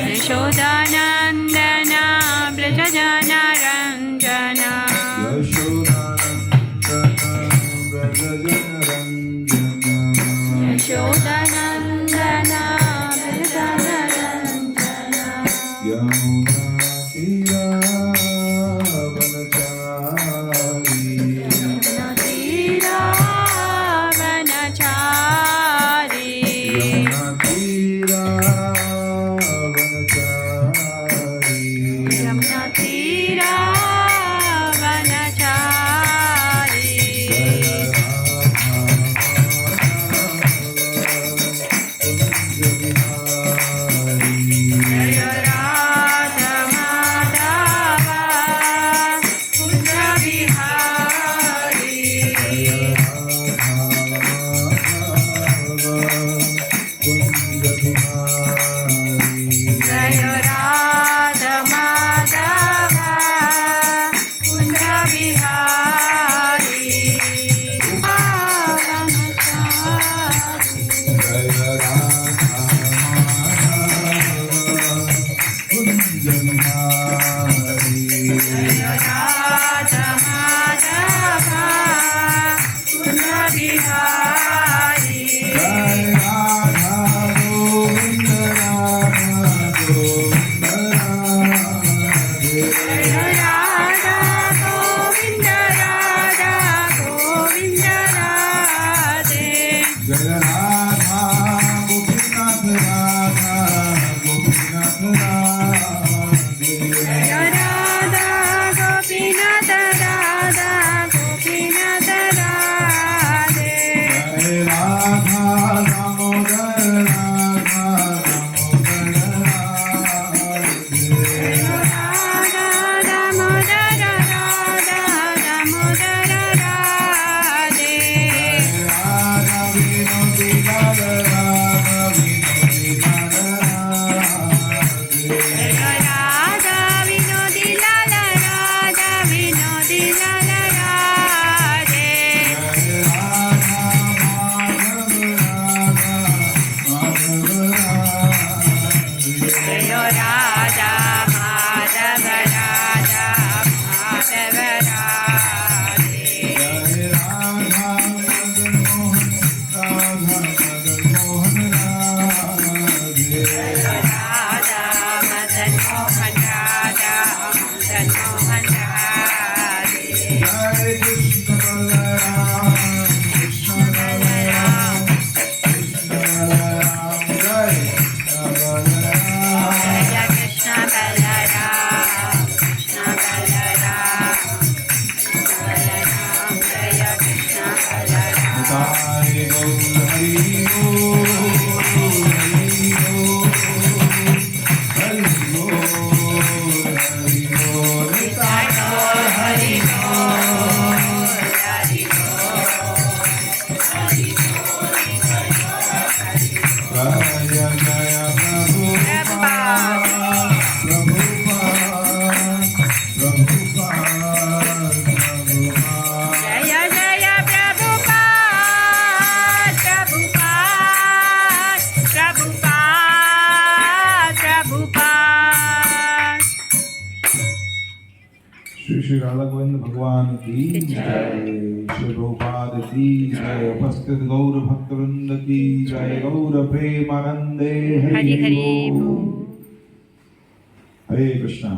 यशोदानन्दन व्रजजन रञ्जन यशोदानन्दन व्रजजन रञ्जन श्री राधा गोविंद भगवान की जय, श्री प्रभुपाद की जय, उपस्थित गौर भक्त वृंद की जय, गौर प्रेमानंदे हरि हरि बोल। हरे कृष्णा।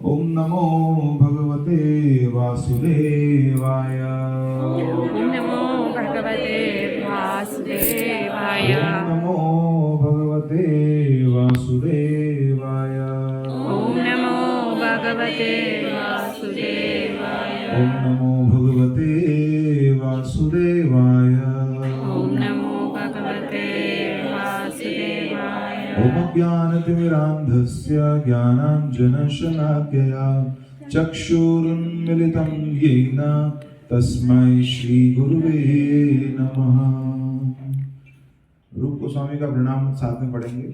ओम नमो भगवते वासुदेवाय। ओम नमो भगवते वासुदेवाय। ओम नमो भगवते वासुदेवाय। ओम नमो भगवते वासुदेवाय। ओम नमो भगवते वासुदेवाय। ओम नमो भगवते वासुदेवाय। ओम ज्ञानतिमिरान्धस्य ज्ञानाञ्जनशलाकया चक्षुरुन्मिलितं येन तस्मै श्रीगुरुवे नमः। रूप गोस्वामी का प्रणाम साथ में पढ़ेंगे।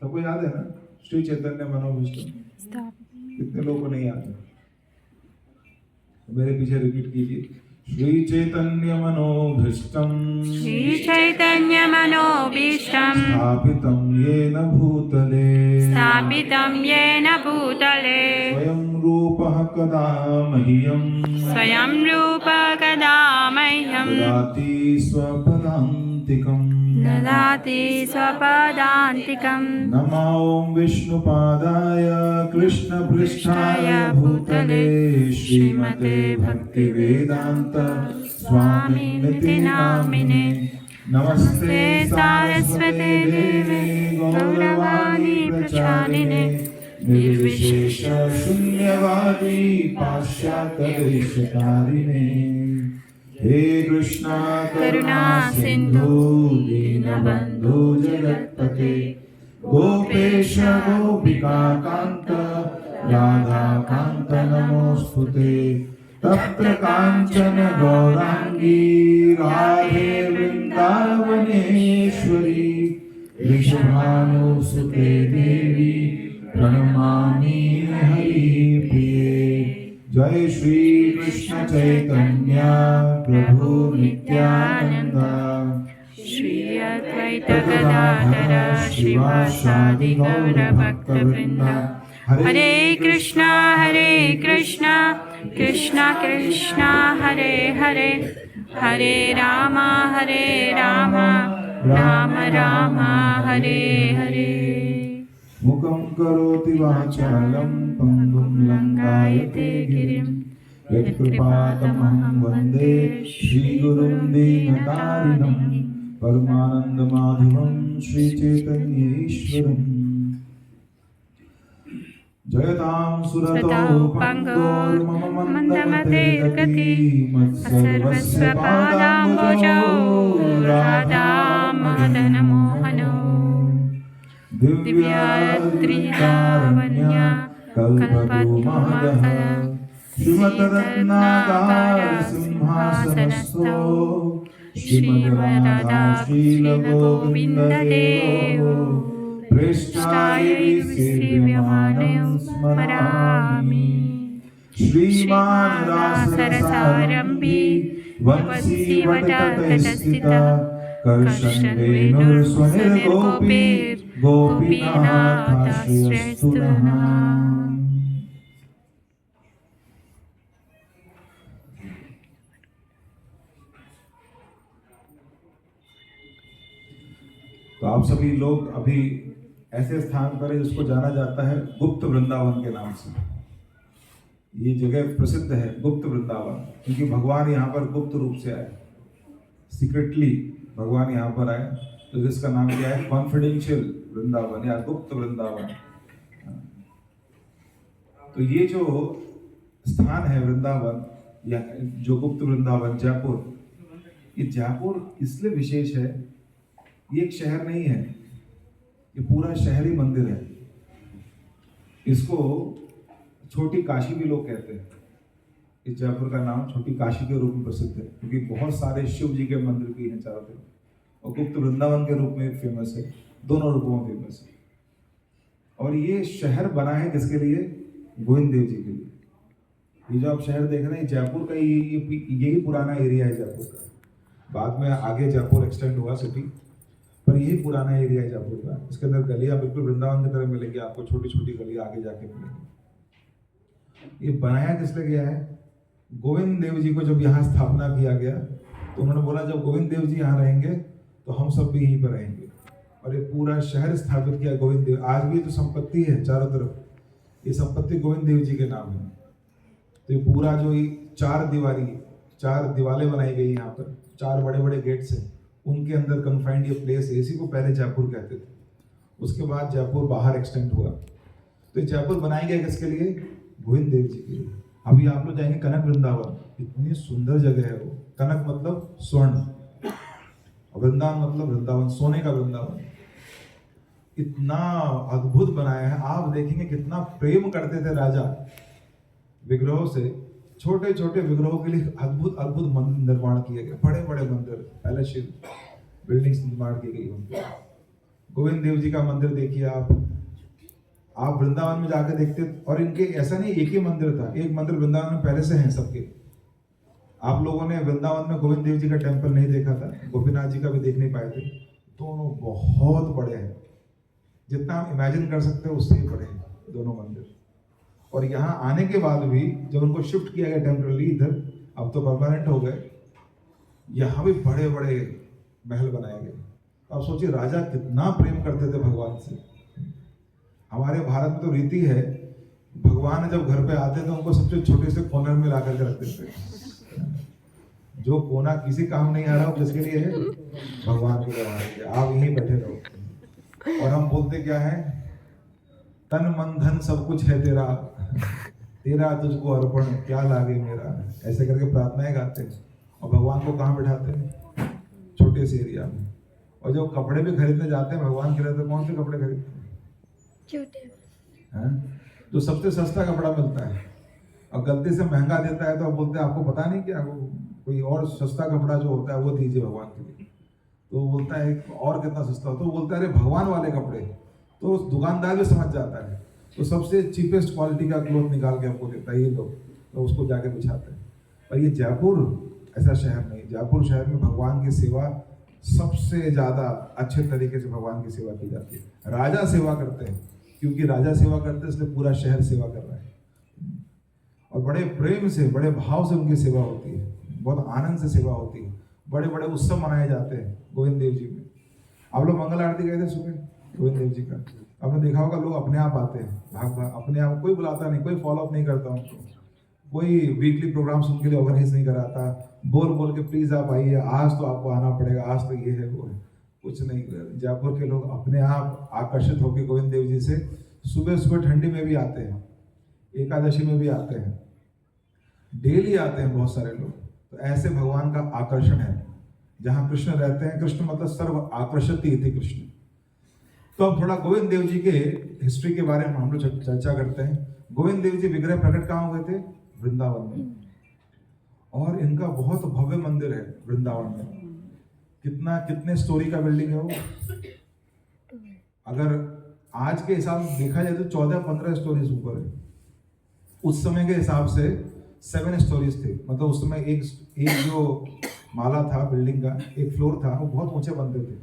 सबको याद है ना? श्री चैतन्य मनोभीष्टम। कितने लोगों को नहीं याद है? मेरे पीछे रिपीट कीजिए। श्री चैतन्य मनोभीष्टं श्रीचैतन्यमनोभीष्टं स्थापितं येन भूतले स्वयं रूपः कदा मह्यं स्वयं रूप कदा मह्यं ददाति स्वपदान्तिकं नमो विष्णुपादाय कृष्णपृष्ठाय भूतले श्रीमते भक्तिवेदान्त स्वामिनिति नामिने नमस्ते सारस्वते देवे गौरवाणी प्रचारिणे निर्विशेष शून्यवादी पाश्चात्यदेशकारिणे हे कृष्णा करुणा सिंधु दीनबंधु जगत्पते गोपेश गोपिका कांत राधा कांत नमोस्तुते तप्त कांचन गौरांगी राधे वृंदावनेश्वरी वृषभानुसुते देवी प्रणमामि हरिप्रिये जय श्री कृष्ण चैतन्य प्रभु नित्यानंद श्री अद्वैत गदाधर श्रीवासादि गौर भक्तवृंद हरे कृष्णा कृष्णा कृष्णा हरे हरे हरे राम राम राम हरे हरे मुखं करोति वाचालं पङ्गुं लङ्घयते गिरिं यत्कृपातमहं वन्दे श्रीगुरुं दीनतारिणं परमानन्दमाधवं श्रीचैतन्येश्वरम् जयतां सुरतो पङ्गोर्मम मन्दमते गति मत्सर्वस्य पादाम्बुजौ राधा मदनमोहनो दिव्यात्रिलावण्या कल्पद्रुमः श्रीमद्रत्नाकर सिंहासनस्थो श्रीमद्राधा श्रीलगोविन्ददेवो पृष्ठायै सेव्यमानं स्मरामि श्रीमान् रासरसारम्भी वंशीवटतटस्थिता कर्षणवेणुर्स्वनिर्गोपीर्गोपीनाथाश्रयस्तु नः। तो आप सभी लोग अभी ऐसे स्थान पर है जिसको जाना जाता है गुप्त वृंदावन के नाम से। ये जगह प्रसिद्ध है गुप्त वृंदावन, क्योंकि भगवान यहाँ पर गुप्त रूप से आए, सीक्रेटली भगवान यहाँ पर आए, तो जिसका नाम क्या है कॉन्फिडेंशियल वृंदावन या गुप्त वृंदावन। तो ये जो स्थान है वृंदावन या जो गुप्त वृंदावन जयपुर, ये जयपुर इसलिए विशेष है, ये एक शहर नहीं है, ये पूरा शहरी मंदिर है। इसको छोटी काशी भी लोग कहते हैं। इस जयपुर का नाम छोटी काशी के रूप में प्रसिद्ध है, क्योंकि बहुत सारे शिव जी के मंदिर भी हैं चारों तरफ, और गुप्त वृंदावन के रूप में फेमस है, दोनों रूपों में फेमस है। और ये शहर बना है किसके लिए? गोविंद देव जी के लिए। ये जो आप शहर देख रहे हैं जयपुर का, यही पुराना एरिया है जयपुर का। बाद में आगे जयपुर एक्सटेंड हुआ सिटी, पर यही पुराना एरिया है जयपुर का। इसके अंदर गलियां बिल्कुल वृंदावन की तरह मिलेंगी आपको, छोटी छोटी गलियां आगे जाके मिलेंगी। ये बनाया किसने गया है? गोविंद देव जी को जब यहाँ स्थापना किया गया तो उन्होंने बोला जब गोविंद देव जी यहाँ रहेंगे तो हम सब भी यहीं पर रहेंगे, और ये पूरा शहर स्थापित किया गोविंद देव। आज भी तो संपत्ति है चारों तरफ, ये संपत्ति गोविंद देव जी के नाम है। तो ये पूरा जो चार दीवारें बनाई गई यहाँ पर, चार बड़े बड़े गेट्स हैं, उनके अंदर कन्फाइंड ये प्लेस है। इसी को पहले जयपुर कहते थे, उसके बाद जयपुर बाहर एक्सटेंड हुआ। तो जयपुर बनाया गया किसके लिए? गोविंद देव जी के लिए। अभी आप लोग जाएंगे कनक वृंदावन, इतनी सुंदर जगह है वो। कनक मतलब स्वर्ण, वृंदावन मतलब वृंदावन, सोने का वृंदावन। इतना अद्भुत बनाया है, आप देखेंगे कितना प्रेम करते थे राजा विग्रहों से। छोटे छोटे विग्रहों के लिए अद्भुत अद्भुत मंदिर निर्माण किए गए, बड़े बड़े मंदिर, पैलेस बिल्डिंग्स निर्माण की गई उनके। गोविंद देव जी का मंदिर देखिए आप वृंदावन में जाकर देखते, और इनके ऐसा नहीं एक ही मंदिर था, एक मंदिर वृंदावन में पहले से हैं सबके। आप लोगों ने वृंदावन में गोविंद देव जी का टेम्पल नहीं देखा था, गोपीनाथ जी का भी देख नहीं पाए थे। दोनों बहुत बड़े हैं, जितना आप इमेजिन कर सकते हो उससे ही बड़े हैं दोनों मंदिर। और यहाँ आने के बाद भी जब उनको शिफ्ट किया गया टेम्पररी इधर, अब तो परमानेंट हो गए, यहाँ भी बड़े बड़े महल बनाए गए। अब सोचिए राजा कितना प्रेम करते थे भगवान से। हमारे भारत में तो रीति है, भगवान जब घर पे आते थे उनको सबसे छोटे से कॉर्नर में ला करके रख देते थे। जो कोना किसी काम नहीं आ रहा हो, जिसके लिए है भगवान के लिए, आप यहीं बैठे रहो। और हम बोलते क्या है, तन मन धन सब कुछ है तेरा, तेरा तुझको अर्पण क्या लागे मेरा, ऐसे करके प्रार्थनाएं गाते हैं। और भगवान को कहाँ बिठाते हैं, छोटे से एरिया में। और जब कपड़े भी खरीदने जाते हैं भगवान के लिए, तो कौन से कपड़े खरीदते हैं, छोटे, जो सबसे सस्ता कपड़ा मिलता है। और गलती से महंगा देता है तो आप बोलते हैं आपको पता नहीं क्या, कोई और सस्ता कपड़ा जो होता है वो दीजिए भगवान के लिए। तो वो बोलता है और कितना सस्ता हो, तो बोलता है अरे भगवान वाले कपड़े। तो दुकानदार भी समझ जाता है, तो सबसे चीपेस्ट क्वालिटी का क्लोथ निकाल के आपको देता है, ये लो, तो उसको जाके बिछाते हैं। और ये जयपुर ऐसा शहर नहीं, जयपुर शहर में भगवान की सेवा सबसे ज़्यादा अच्छे तरीके से भगवान की सेवा की जाती है। राजा सेवा करते हैं, क्योंकि राजा सेवा करते हैं इसलिए पूरा शहर सेवा कर रहा है। और बड़े प्रेम से, बड़े भाव से उनकी सेवा होती है, बहुत आनंद से सेवा होती है। बड़े बड़े उत्सव मनाए जाते हैं गोविंद देव जी में। आप लोग मंगल आरती गए थे सुबह गोविंद देव जी का, आपने देखा होगा लोग अपने आप आते हैं, भाग भाग अपने आप, कोई बुलाता नहीं, कोई फॉलोअप नहीं करता उनको, कोई वीकली प्रोग्राम्स उनके लिए ऑर्गेनाइज नहीं कराता, बोल बोल के प्लीज आप आइए, आज तो आपको आना पड़ेगा, आज तो ये है वो है, कुछ नहीं। जयपुर के लोग अपने आप आकर्षित होकर गोविंद देव जी से सुबह सुबह ठंडी में भी आते हैं, एकादशी में भी आते हैं, डेली आते हैं बहुत सारे लोग। तो ऐसे भगवान का आकर्षण है, जहाँ कृष्ण रहते हैं, कृष्ण मतलब सर्व आकर्षति इति कृष्ण। तो अब थोड़ा गोविंद देव जी के हिस्ट्री के बारे में हम लोग चर्चा करते हैं। गोविंद देव जी विग्रह प्रकट कहाँ हुए थे, वृंदावन में। और इनका बहुत भव्य मंदिर है वृंदावन में। कितने स्टोरी का बिल्डिंग है वो, अगर आज के हिसाब से देखा जाए तो 14-15 स्टोरीज ऊपर है। उस समय के हिसाब से 7 स्टोरीज थे, मतलब उस समय एक जो माला था बिल्डिंग का, एक फ्लोर था, वो बहुत ऊंचे बनते थे,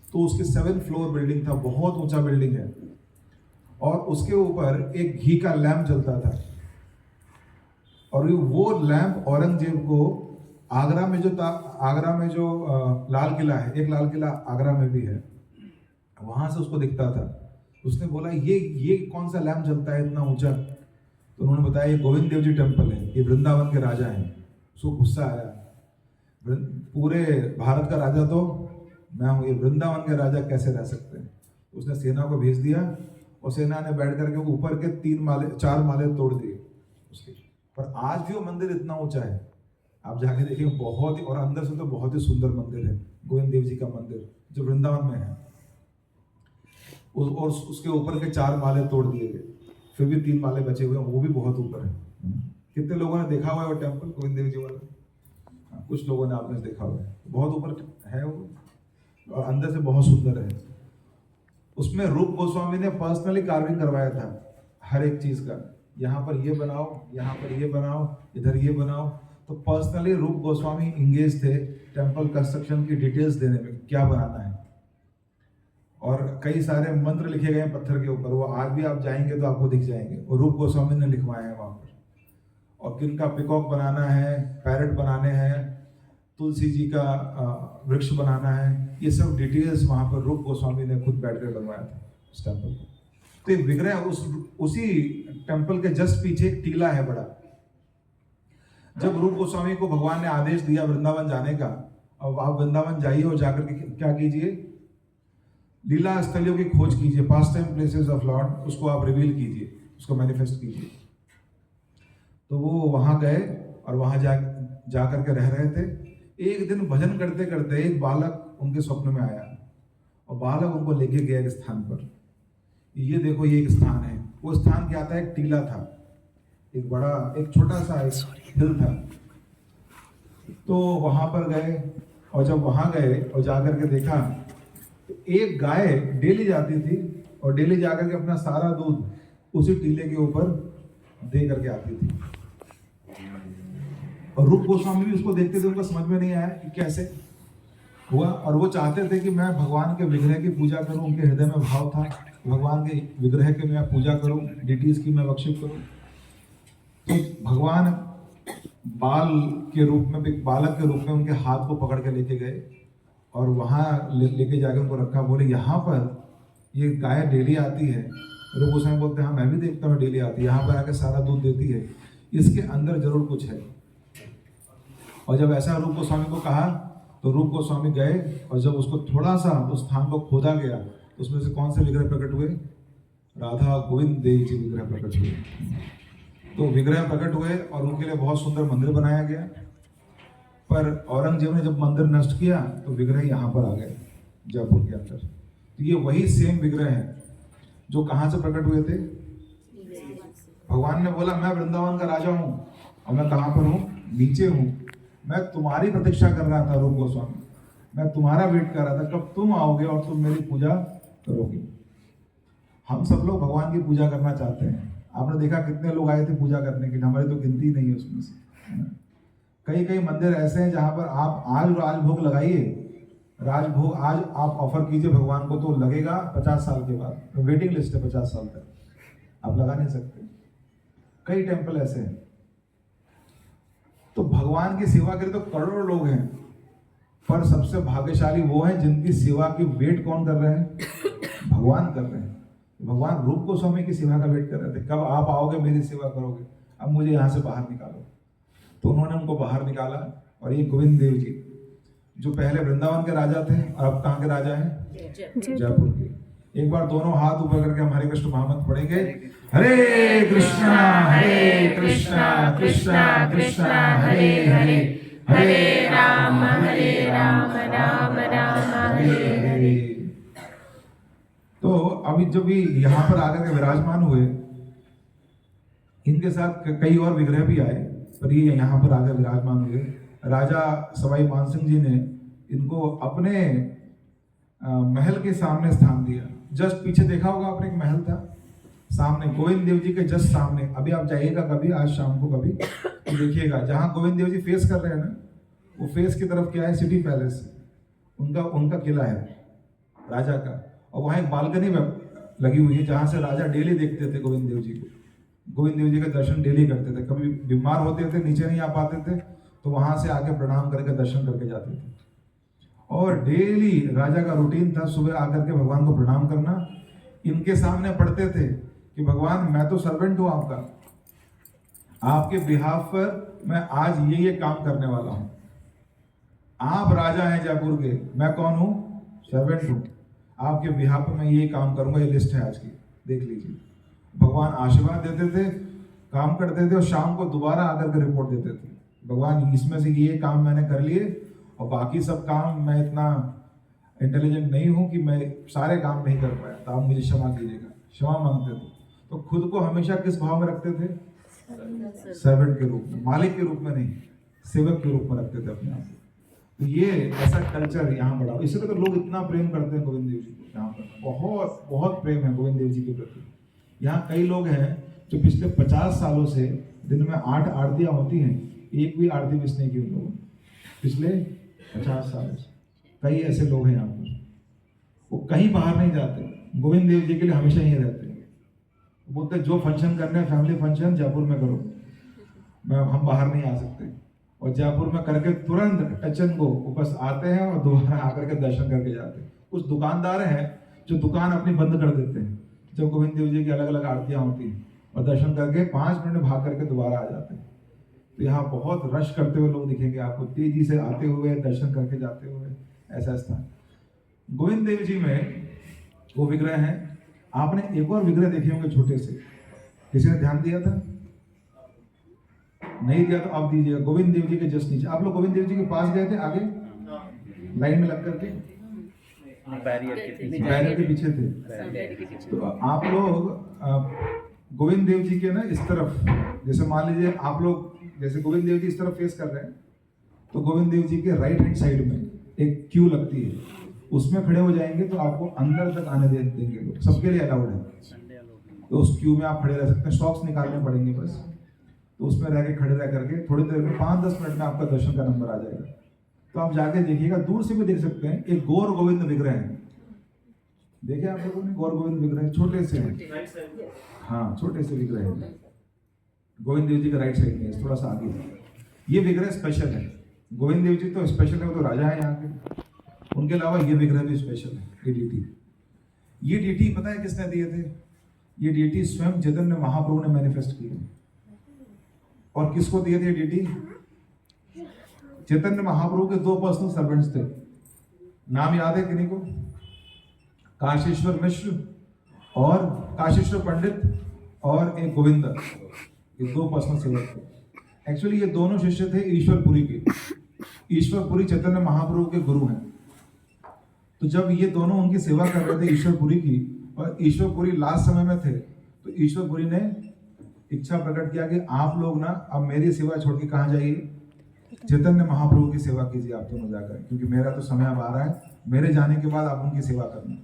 तो उसके 7 फ्लोर बिल्डिंग था, बहुत ऊंचा बिल्डिंग है। और उसके ऊपर एक घी का लैंप जलता था, और वो लैंप औरंगजेब को आगरा में जो था, आगरा में जो लाल किला है, एक लाल किला आगरा में भी है, वहां से उसको दिखता था। उसने बोला ये कौन सा लैंप जलता है इतना ऊंचा, तो उन्होंने बताया ये गोविंद देव जी टेम्पल है, ये वृंदावन के राजा हैं। उसको गुस्सा आया, पूरे भारत का राजा तो मैं हूँ, ये वृंदावन के राजा कैसे रह सकते हैं। उसने सेना को भेज दिया, और सेना ने बैठ करके ऊपर के 4 माले तोड़ दिए उसके। पर आज भी वो मंदिर इतना ऊंचा है, आप जाके देखिए, बहुत ही, और अंदर से तो बहुत ही सुंदर मंदिर है गोविंद देव जी का मंदिर जो वृंदावन में है। और उसके ऊपर के 4 माले तोड़ दिए गए, फिर भी 3 माले बचे हुए हैं, वो भी बहुत ऊपर है। कितने लोगों ने देखा हुआ है वो टेम्पल गोविंद देव जी वाला, कुछ लोगों ने आपने देखा हुआ है, बहुत ऊपर है वो, और अंदर से बहुत सुंदर है। उसमें रूप गोस्वामी ने पर्सनली कार्विंग करवाया था हर एक चीज का, यहाँ पर ये बनाओ, यहाँ पर ये बनाओ, इधर ये बनाओ। तो पर्सनली रूप गोस्वामी इंगेज थे टेम्पल कंस्ट्रक्शन की डिटेल्स देने में, क्या बनाना है। और कई सारे मंत्र लिखे गए हैं पत्थर के ऊपर, वो आज भी आप जाएंगे तो आपको दिख जाएंगे, वो रूप गोस्वामी ने लिखवाए हैं वहाँ पर। और किन का पिकॉक बनाना है, पैरट बनाने हैं, तुलसी जी का वृक्ष बनाना है, ये सब डिटेल्स वहाँ पर रूप गोस्वामी ने खुद बैठ कर बनवाया था उस टेम्पल को। तो ये विग्रह उसी टेम्पल के जस्ट पीछे एक टीला है बड़ा। जब रूप गोस्वामी को भगवान ने आदेश दिया वृंदावन जाने का, अब आप वृंदावन जाइए और जाकर के क्या कीजिए, लीला स्थलियों की खोज कीजिए, past time places of Lord, उसको आप रिवील कीजिए, उसको मैनिफेस्ट कीजिए। तो वो वहां गए और वहां जा करके रह रहे थे। एक दिन भजन करते करते एक बालक उनके स्वप्न में आया, और बालक उनको लेके गया एक स्थान पर। ये देखो, ये एक स्थान है। वो स्थान क्या था, एक टीला था, एक छोटा सा हिल था। तो वहां पर गए, और जब वहां गए और जाकर के देखा तो एक गाय डेली जाती थी, और डेली जाकर के अपना सारा दूध उसी टीले के ऊपर दे करके आती थी। और रूप गोस्वामी भी उसको देखते थे, उनको समझ में नहीं आया कि कैसे हुआ। और वो चाहते थे कि मैं भगवान के विग्रह की पूजा करूं, उनके हृदय में भाव था भगवान के विग्रह की मैं पूजा करूं, डिटीज की मैं वर्शिप करूं। तो भगवान बाल के रूप में, एक बालक के रूप में उनके हाथ को पकड़ के लेके गए और वहाँ लेके जाके उनको रखा। बोले यहाँ पर ये गाय डेली आती है। रूप गोस्वामी बोलते हैं हाँ मैं भी देखता हूँ डेली आती है, यहाँ पर आके सारा दूध देती है, इसके अंदर जरूर कुछ है। और जब ऐसा रूप गोस्वामी को कहा तो रूप गोस्वामी गए और जब उसको थोड़ा सा उस स्थान को खोदा गया तो उसमें से कौन से विग्रह प्रकट हुए? राधा गोविंद देव जी विग्रह प्रकट हुए। तो विग्रह प्रकट हुए और उनके लिए बहुत सुंदर मंदिर बनाया गया। पर औरंगजेब ने जब मंदिर नष्ट किया तो विग्रह यहाँ पर आ गए जयपुर के अंदर। तो ये वही सेम विग्रह है जो कहाँ से प्रकट हुए थे? भगवान ने बोला मैं वृंदावन का राजा हूँ और मैं कहाँ पर हूँ? नीचे हूँ। मैं तुम्हारी प्रतीक्षा कर रहा था रूप गोस्वामी, मैं तुम्हारा वेट कर रहा था कब तुम आओगे और तुम मेरी पूजा करोगे। हम सब लोग भगवान की पूजा करना चाहते हैं। आपने देखा कितने लोग आए थे पूजा करने के लिए, हमारी तो गिनती नहीं है उसमें से। कई कई मंदिर ऐसे हैं जहाँ पर आप आज राजभोग लगाइए, राजभोग आज आप ऑफर कीजिए भगवान को तो लगेगा 50 साल के बाद, वेटिंग लिस्ट है 50 साल तक, आप लगा नहीं सकते। कई टेम्पल ऐसे हैं। तो भगवान की सेवा के लिए तो करोड़ों लोग हैं, पर सबसे भाग्यशाली वो हैं जिनकी सेवा की वेट कौन कर रहे हैं? भगवान कर रहे हैं। भगवान रूप गोस्वामी की सेवा का वेट कर रहे थे, कब आप आओगे मेरी सेवा करोगे, अब मुझे यहाँ से बाहर निकालो। तो उन्होंने उनको बाहर निकाला। और ये गोविंद देव जी जो पहले वृंदावन के राजा थे और अब कहाँ के राजा हैं? जयपुर के। एक बार दोनों हाथ ऊपर करके हम हरे कृष्ण महामंत्र पढ़ेंगे। हरे कृष्णा कृष्णा कृष्णा हरे हरे, हरे राम राम राम हरे हरे। तो अभी जब भी यहाँ पर आकर के विराजमान हुए, इनके साथ कई और विग्रह भी आए, पर ये यहाँ पर आकर विराजमान हुए। राजा सवाई मानसिंह जी ने इनको अपने महल के सामने स्थान दिया। जस्ट पीछे देखा होगा आपने, एक महल था सामने, गोविंद देव जी के जस्ट सामने। अभी आप जाइएगा कभी, आज शाम को कभी, तो देखिएगा जहाँ गोविंद देव जी फेस कर रहे हैं ना, वो फेस की तरफ क्या है? सिटी पैलेस, उनका किला है राजा का। और वहाँ एक बालकनी लगी हुई है जहाँ से राजा डेली देखते थे गोविंद देव जी को। गोविंद देव जी का दर्शन डेली करते थे। कभी बीमार होते थे, नीचे नहीं आ पाते थे, तो वहां से आके प्रणाम करके दर्शन करके जाते थे। और डेली राजा का रूटीन था सुबह आकर के भगवान को प्रणाम करना। इनके सामने पढ़ते थे कि भगवान मैं तो सर्वेंट हूं आपका, आपके बिहाफ पर मैं आज ये काम करने वाला हूं। आप राजा हैं जयपुर के, मैं कौन हूं? सर्वेंट हूं। आपके बिहाफ पर मैं ये काम करूंगा, ये लिस्ट है आज की, देख लीजिए। भगवान आशीर्वाद देते थे, काम करते थे और शाम को दोबारा आकर के रिपोर्ट देते थे, भगवान इसमें से ये काम मैंने कर लिए और बाकी सब काम मैं इतना इंटेलिजेंट नहीं हूं कि मैं सारे काम नहीं कर पाया, तो आप मुझे क्षमा कीजिएगा। क्षमा मांगते थे। तो खुद को हमेशा किस भाव में रखते थे? सर्वेंट के रूप में, मालिक के रूप में नहीं, सेवक के रूप में रखते थे अपने आप को। तो ये ऐसा कल्चर यहाँ बढ़ा, इसलिए तो लोग इतना प्रेम करते हैं गोविंद देव जी को। यहाँ पर बहुत बहुत प्रेम है गोविंद देव जी के प्रति। यहाँ कई लोग हैं जो पिछले 50 सालों से दिन में 8 आरतियाँ होती हैं, एक भी आरती मिस नहीं की उन लोगों ने पिछले 50 सालों से। कई ऐसे लोग हैं यहाँ पर, वो कहीं बाहर नहीं जाते, गोविंद देव जी के लिए हमेशा यहीं रहते हैं। बोलते जो फंक्शन करने हैं, फैमिली फंक्शन जयपुर में करो, हम बाहर नहीं आ सकते। और जयपुर में करके तुरंत टचन को वापस आते हैं और दोबारा आकर के दर्शन करके जाते हैं। कुछ दुकानदार हैं जो दुकान अपनी बंद कर देते हैं जब गोविंद देव जी की अलग अलग आरतियाँ होती हैं, और दर्शन करके 5 मिनट भाग करके दोबारा आ जाते हैं। तो यहाँ बहुत रश करते हुए लोग दिखेंगे आपको, तेजी से आते हुए, दर्शन करके जाते हुए, ऐसा स्थान। गोविंद देव जी में वो विग्रह हैं। आपने एक और विग्रह देखे होंगे छोटे से, किसी ने ध्यान दिया था? नहीं दिया तो आप दीजिएगा। गोविंद देव जी के जस्ट नीचे, आप लोग गोविंद देव जी के पास गए थे, आगे लाइन में लग करके बैरियर के पीछे थे। तो आप लोग गोविंद देव जी के ना इस तरफ, जैसे मान लीजिए आप लोग, जैसे गोविंद देव जी इस तरफ फेस कर रहे हैं, तो गोविंद देव जी के राइट हैंड साइड में एक क्यू लगती है, उसमें खड़े हो जाएंगे तो आपको अंदर तक आने देंगे लोग, सबके लिए अलाउड है। तो उस क्यू में आप खड़े रह सकते हैं, सॉक्स निकालने पड़ेंगे बस। तो उसमें रह के खड़े रह करके थोड़ी देर में 5-10 मिनट में आपका दर्शन का नंबर आ जाएगा। तो आप जाके देखिएगा, दूर से भी देख सकते हैं, एक गौर गोविंद विग्रह है। देखे आप लोगों ने गौर गोविंद विग्रह? छोटे से हैं, हाँ छोटे से विग्रह है, गोविंद देव जी का राइट साइड में है, थोड़ा सा आगे है। ये विग्रह स्पेशल है। गोविंद देव जी तो स्पेशल है, वो तो राजा है यहाँ के। उनके अलावा ये विग्रह भी स्पेशल है। ये डीटी, ये डीटी पता है किसने दिए थे? ये डीटी स्वयं चैतन्य महाप्रभु ने मैनिफेस्ट किए। और किसको दिए थे डीटी? चैतन्य महाप्रभु के 2 पर्सनल सर्वेंट्स थे। नाम याद है किन्हीं को? काशीश्वर मिश्र और काशीश्वर पंडित और एक गोविंद, ये 2 पर्सनल सेवक थे। एक्चुअली ये दोनों शिष्य थे ईश्वरपुरी के। ईश्वरपुरी चैतन्य महाप्रभु के गुरु हैं। तो जब ये दोनों उनकी सेवा कर रहे थे ईश्वरपुरी की, और ईश्वरपुरी लास्ट समय में थे, तो ईश्वरपुरी ने इच्छा प्रकट किया कि आप लोग ना अब मेरी सेवा छोड़ के कहाँ जाइए, चैतन्य महाप्रभु की सेवा कीजिए आप दोनों जाकर, क्योंकि मेरा तो समय अब आ रहा है, मेरे जाने के बाद आप उनकी सेवा करना।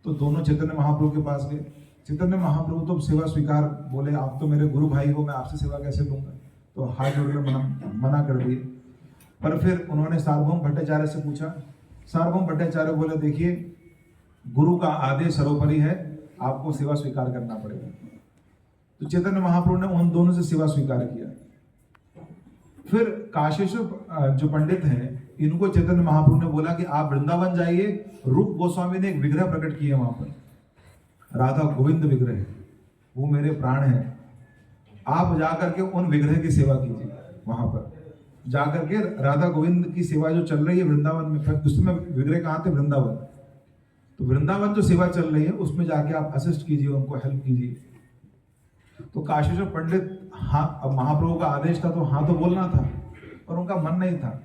तो दोनों चैतन्य महाप्रभु के पास गए। चैतन्य महाप्रभु तो सेवा स्वीकार, बोले आप तो मेरे गुरु भाई हो, मैं आपसे सेवा कैसे लूंगा? तो हाथ जोड़ के मना कर दिए। पर फिर उन्होंने सार्वभौम भट्टाचार्य से पूछा। सार्वभौम भट्टाचार्य बोले देखिए, गुरु का आदेश सर्वोपरि है, आपको सेवा स्वीकार करना पड़ेगा। तो चैतन्य महाप्रभु ने उन दोनों से सेवा स्वीकार किया। फिर काशीश्वर जो पंडित हैं, इनको चैतन्य महाप्रभु ने बोला कि आप वृंदावन जाइए, रूप गोस्वामी ने एक विग्रह प्रकट किया वहां पर, राधा गोविंद विग्रह, वो मेरे प्राण हैं, आप जाकर के उन विग्रह की सेवा कीजिए। वहां पर जाकर के राधा गोविंद की सेवा जो चल रही है वृंदावन में, उस समय विग्रह कहाँ थे? वृंदावन। तो वृंदावन जो सेवा चल रही है उसमें जाके आप असिस्ट कीजिए, उनको हेल्प कीजिए। तो काशीश्वर पंडित, हाँ, अब महाप्रभु का आदेश था तो हाँ तो बोलना था, पर उनका मन नहीं था।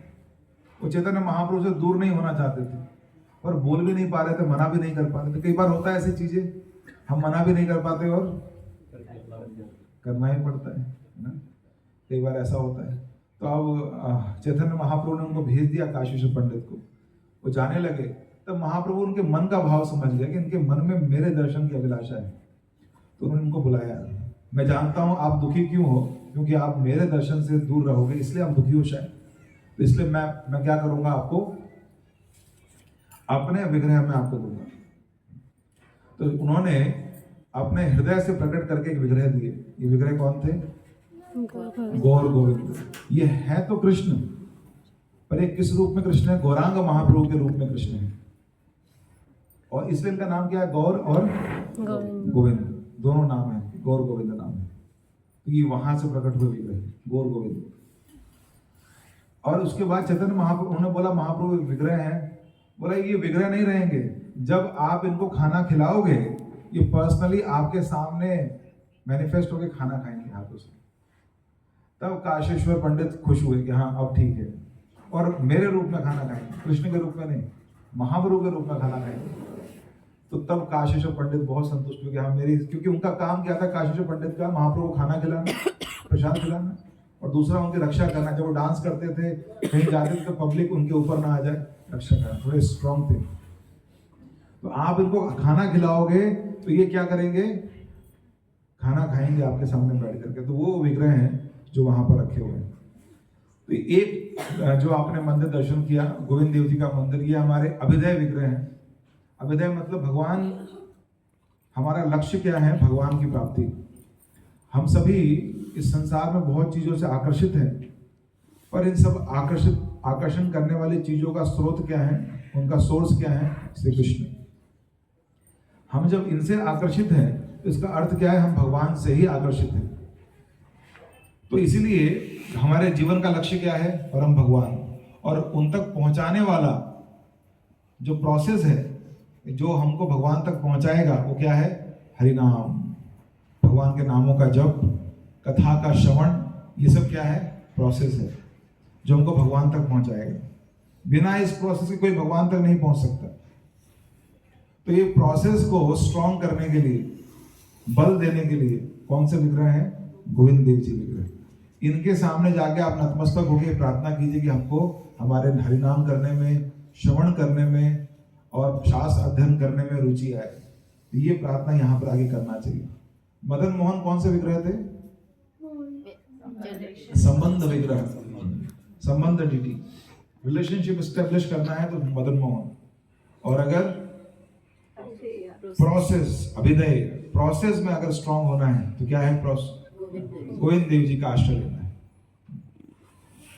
वो चैतन्य महाप्रभु से दूर नहीं होना चाहते थे, पर बोल भी नहीं पा रहे थे, मना भी नहीं कर पाते थे। कई बार होता है ऐसी चीजें, हम मना भी नहीं कर पाते और करना ही पड़ता है ना, कई बार ऐसा होता है। तो अब चैतन्य महाप्रभु ने उनको भेज दिया काशीश्वर पंडित को। वो जाने लगे, तब महाप्रभु उनके मन का भाव समझ गए कि इनके मन में मेरे दर्शन की अभिलाषा है। तो उन्होंने उनको बुलाया। मैं जानता हूं आप दुखी क्यों हो, क्योंकि आप मेरे दर्शन से दूर रहोगे, इसलिए आप दुखी हो शायद। तो इसलिए मैं क्या करूंगा, आपको अपने विग्रह में आपको दूंगा। तो उन्होंने अपने हृदय से प्रकट करके एक विग्रह दिए। ये विग्रह कौन थे? गौर गोविंद। ये है तो कृष्ण, पर एक किस रूप में कृष्ण है? गौरांग महाप्रभु के रूप में कृष्ण है। और इसलिए इनका नाम क्या है? गौर और गोविंद, दोनों नाम है, गौर गोविंद नाम है। तो ये वहां से प्रकट हुए विग्रह, गौर गोविंद। और उसके बाद चैतन्य महाप्रभु, उन्होंने बोला महाप्रभु विग्रह है, बोला ये विग्रह नहीं रहेंगे, जब आप इनको खाना खिलाओगे, ये पर्सनली आपके सामने मैनिफेस्ट होके खाना खाएंगे हाथों से। तब काशीश्वर पंडित खुश हुए कि हाँ अब ठीक है, और मेरे रूप में खाना खाएंगे, कृष्ण के रूप में नहीं, महाप्रभु के रूप में खाना खाएंगे। तो तब काशीश्वर पंडित बहुत संतुष्ट हुए कि हाँ मेरी, क्योंकि उनका काम क्या था काशीश्वर पंडित का? महाप्रभु को खाना खिलाना, प्रसाद खिलाना, और दूसरा उनकी रक्षा करना। जब वो डांस करते थे, कहीं जाते थे, तो पब्लिक उनके ऊपर ना आ जाए, रक्षा करना, थोड़े स्ट्रॉन्ग थे। तो आप इनको खाना खिलाओगे तो ये क्या करेंगे? खाना खाएंगे आपके सामने बैठ करके। तो वो विग्रह हैं जो वहां पर रखे हुए हैं। तो एक जो आपने मंदिर दर्शन किया, गोविंद देव जी का मंदिर, ये हमारे अभिदय विग्रह हैं। अभिदय मतलब भगवान, हमारा लक्ष्य क्या है? भगवान की प्राप्ति। हम सभी इस संसार में बहुत चीजों से आकर्षित हैं, पर इन सब आकर्षण करने वाली चीजों का स्रोत क्या है? उनका सोर्स क्या है? श्री कृष्ण। हम जब इनसे आकर्षित हैं तो इसका अर्थ क्या है? हम भगवान से ही आकर्षित हैं। तो इसीलिए हमारे जीवन का लक्ष्य क्या है? परम भगवान। और उन तक पहुंचाने वाला जो प्रोसेस है, जो हमको भगवान तक पहुंचाएगा, वो क्या है? हरि नाम, भगवान के नामों का जप, कथा का श्रवण, ये सब क्या है? प्रोसेस है जो हमको भगवान तक पहुंचाएगा। बिना इस प्रोसेस के कोई भगवान तक नहीं पहुंच सकता। तो ये प्रोसेस को स्ट्रॉन्ग करने के लिए, बल देने के लिए कौन से विग्रह है? गोविंद देव जी विग्रह। इनके सामने जाके आप नतमस्तक होकर प्रार्थना कीजिए कि हमको हमारे हरिनाम करने में, श्रवण करने में और शास्त्र अध्ययन करने में रुचि आए। तो ये प्रार्थना यहाँ पर आगे करना चाहिए। मदन मोहन कौन से विग्रह थे? संबंध विग्रह, संबंध डीटी, रिलेशनशिप स्टेब्लिश करना है तो मदन मोहन। और अगर प्रोसेस, अभिनय प्रोसेस में अगर स्ट्रांग होना है तो क्या है प्रोसेस, गोविंद देव जी का आश्रय लेना है।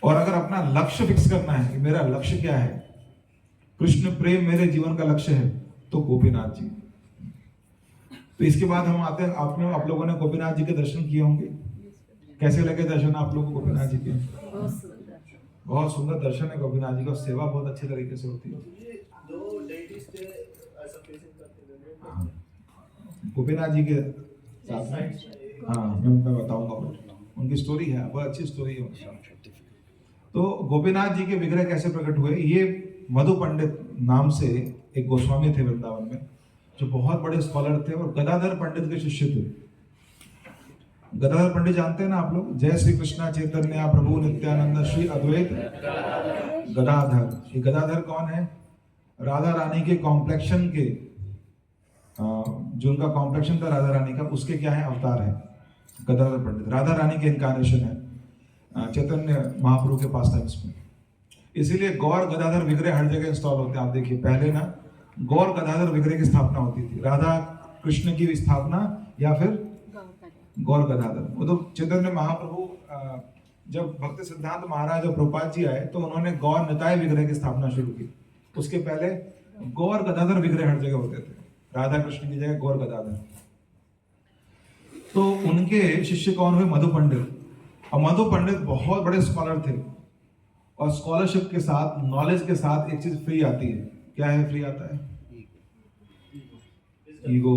और अगर अपना लक्ष्य फिक्स करना है कि मेरा लक्ष्य क्या है, कृष्ण प्रेम मेरे जीवन का लक्ष्य है, तो गोपीनाथ जी। तो इसके बाद हम आते हैं, आप लोगों ने गोपीनाथ जी के दर्शन किए होंगे, कैसे लगे दर्शन आप लोगों को गोपीनाथ जी के? बहुत सुंदर दर्शन है गोपीनाथ जी का, सेवा बहुत अच्छे तरीके से होती है। गोपीनाथ जी के साथ में, हाँ मैं बताऊंगा, उनकी स्टोरी है, बहुत अच्छी स्टोरी है। तो गोपीनाथ जी के विग्रह कैसे प्रकट हुए? ये मधु पंडित नाम से एक गोस्वामी थे वृंदावन में, जो बहुत बड़े स्कॉलर थे और गदाधर पंडित के शिष्य थे। गदाधर पंडित जानते हैं ना आप लोग, जय श्री कृष्णा चैतन्य प्रभु नित्यानंद श्री अद्वैत गदाधर। ये गदाधर कौन है? राधा रानी के कॉम्प्लेक्शन के, जो उनका कॉम्प्लेक्शन था राधा रानी का, उसके क्या है अवतार है गदाधर पंडित। राधा रानी के इनकारनेशन है चैतन्य महाप्रभु के पास टाइम्स में। इसीलिए गौर गदाधर विग्रह हर जगह इंस्टॉल होते हैं। आप देखिए पहले ना गौर गदाधर विग्रह की स्थापना होती थी, राधा कृष्ण की स्थापना या फिर गौर गदाधर। वो तो चैतन्य महाप्रभु जब भक्ति सिद्धांत महाराज और प्रभुपाद जी आए तो उन्होंने गौर निताय विग्रह की स्थापना शुरू की। उसके पहले गौर गदाधर विग्रह हर जगह होते थे, राधा कृष्ण की जगह गौर गदाधर। तो उनके शिष्य कौन हुए? मधु पंडित। और मधु पंडित बहुत बड़े स्कॉलर थे, और स्कॉलरशिप के साथ, नॉलेज के साथ एक चीज फ्री आती है। क्या है फ्री आता है? ईगो।